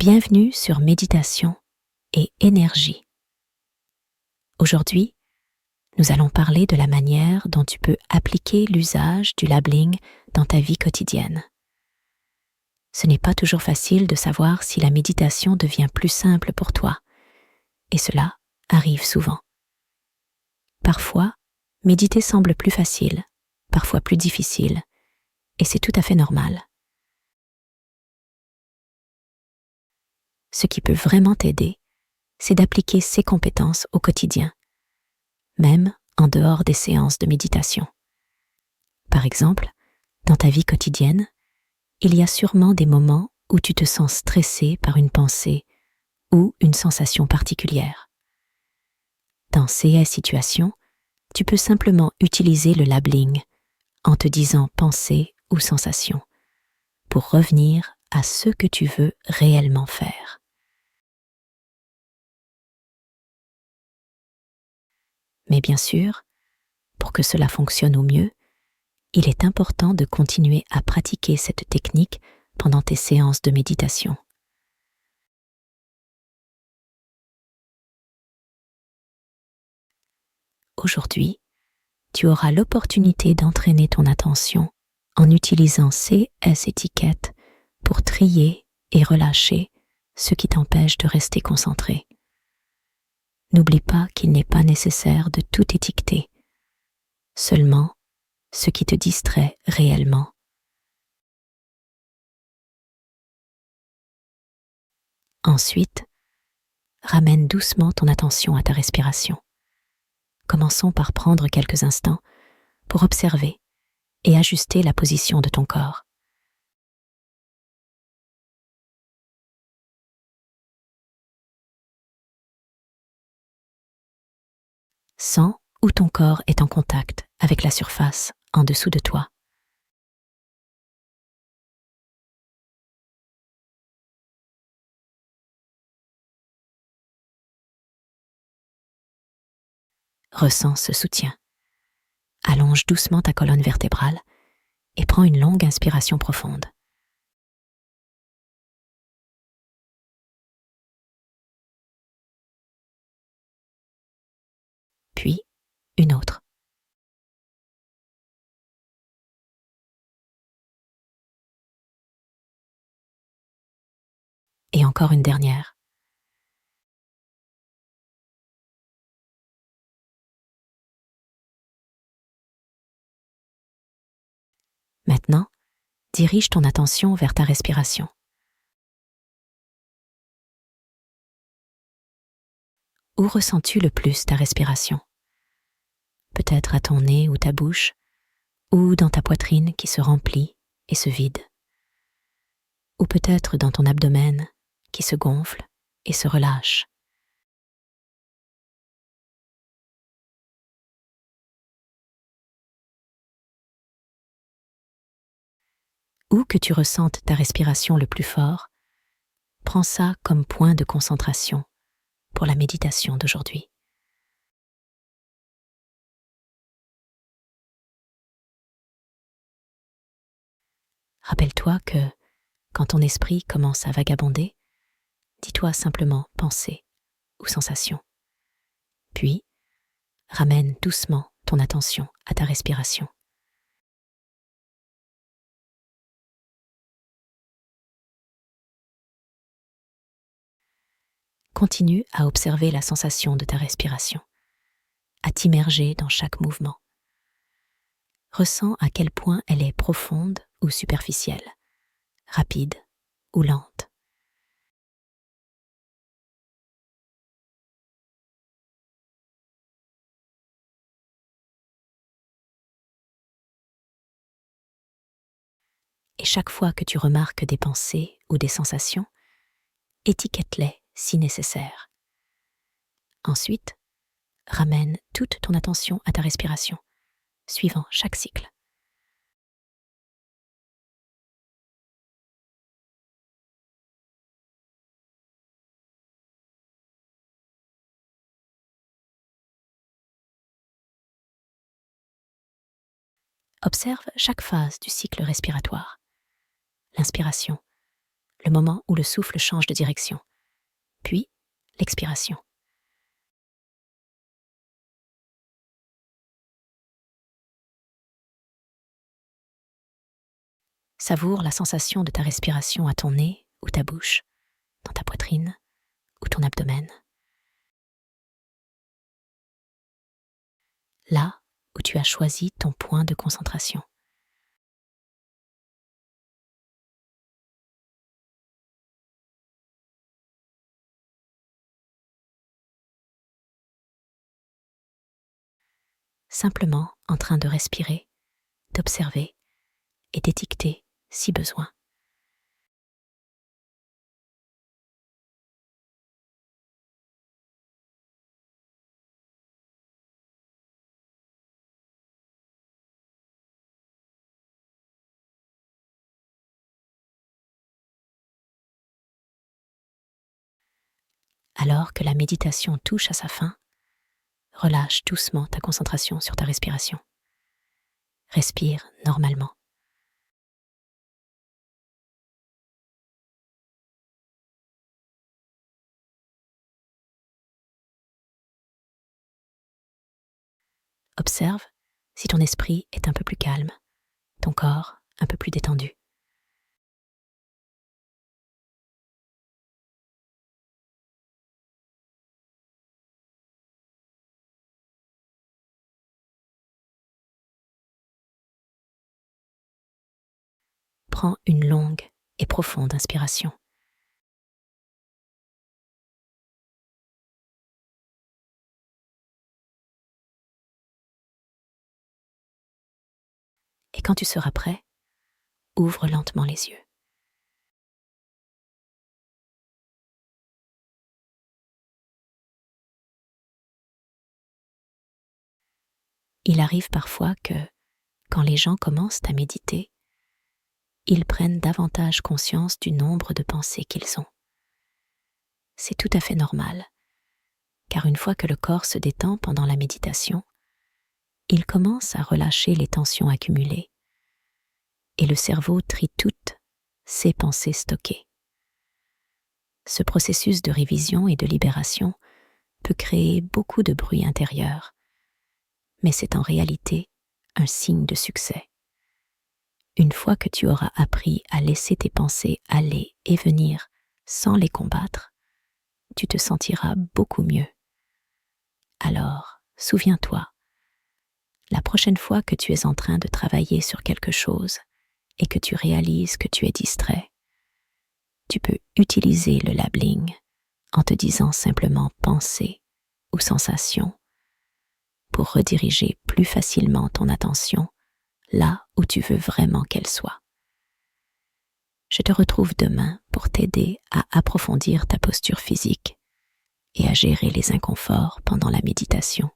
Bienvenue sur Méditation et Énergie. Aujourd'hui, nous allons parler de la manière dont tu peux appliquer l'usage du labeling dans ta vie quotidienne. Ce n'est pas toujours facile de savoir si la méditation devient plus simple pour toi, et cela arrive souvent. Parfois, méditer semble plus facile, parfois plus difficile, et c'est tout à fait normal. Ce qui peut vraiment t'aider, c'est d'appliquer ces compétences au quotidien, même en dehors des séances de méditation. Par exemple, dans ta vie quotidienne, il y a sûrement des moments où tu te sens stressé par une pensée ou une sensation particulière. Dans ces situations, tu peux simplement utiliser le labeling en te disant pensée ou sensation pour revenir à ce que tu veux réellement faire. Mais bien sûr, pour que cela fonctionne au mieux, il est important de continuer à pratiquer cette technique pendant tes séances de méditation. Aujourd'hui, tu auras l'opportunité d'entraîner ton attention en utilisant ces étiquettes pour trier et relâcher ce qui t'empêche de rester concentré. N'oublie pas qu'il n'est pas nécessaire de tout étiqueter, seulement ce qui te distrait réellement. Ensuite, ramène doucement ton attention à ta respiration. Commençons par prendre quelques instants pour observer et ajuster la position de ton corps. Sens où ton corps est en contact avec la surface en dessous de toi. Ressens ce soutien. Allonge doucement ta colonne vertébrale et prends une longue inspiration profonde. Puis, une autre. Et encore une dernière. Maintenant, dirige ton attention vers ta respiration. Où ressens-tu le plus ta respiration? Peut-être à ton nez ou ta bouche, ou dans ta poitrine qui se remplit et se vide. Ou peut-être dans ton abdomen qui se gonfle et se relâche. Où que tu ressentes ta respiration le plus fort, prends ça comme point de concentration pour la méditation d'aujourd'hui. Rappelle-toi que, quand ton esprit commence à vagabonder, dis-toi simplement pensée ou sensation. Puis, ramène doucement ton attention à ta respiration. Continue à observer la sensation de ta respiration, à t'immerger dans chaque mouvement. Ressens à quel point elle est profonde ou superficielle, rapide ou lente. Et chaque fois que tu remarques des pensées ou des sensations, étiquette-les si nécessaire. Ensuite, ramène toute ton attention à ta respiration, suivant chaque cycle. Observe chaque phase du cycle respiratoire. L'inspiration, le moment où le souffle change de direction, puis l'expiration. Savoure la sensation de ta respiration à ton nez ou ta bouche, dans ta poitrine ou ton abdomen. Là où tu as choisi ton point de concentration. Simplement en train de respirer, d'observer et d'étiqueter si besoin. Alors que la méditation touche à sa fin, relâche doucement ta concentration sur ta respiration. Respire normalement. Observe si ton esprit est un peu plus calme, ton corps un peu plus détendu. Prends une longue et profonde inspiration. Et quand tu seras prêt, ouvre lentement les yeux. Il arrive parfois que, quand les gens commencent à méditer, ils prennent davantage conscience du nombre de pensées qu'ils ont. C'est tout à fait normal, car une fois que le corps se détend pendant la méditation, il commence à relâcher les tensions accumulées et le cerveau trie toutes ses pensées stockées. Ce processus de révision et de libération peut créer beaucoup de bruit intérieur, mais c'est en réalité un signe de succès. Une fois que tu auras appris à laisser tes pensées aller et venir sans les combattre, tu te sentiras beaucoup mieux. Alors, souviens-toi, la prochaine fois que tu es en train de travailler sur quelque chose et que tu réalises que tu es distrait, tu peux utiliser le labeling en te disant simplement pensée ou sensation pour rediriger plus facilement ton attention là où tu veux vraiment qu'elle soit. Je te retrouve demain pour t'aider à approfondir ta posture physique et à gérer les inconforts pendant la méditation.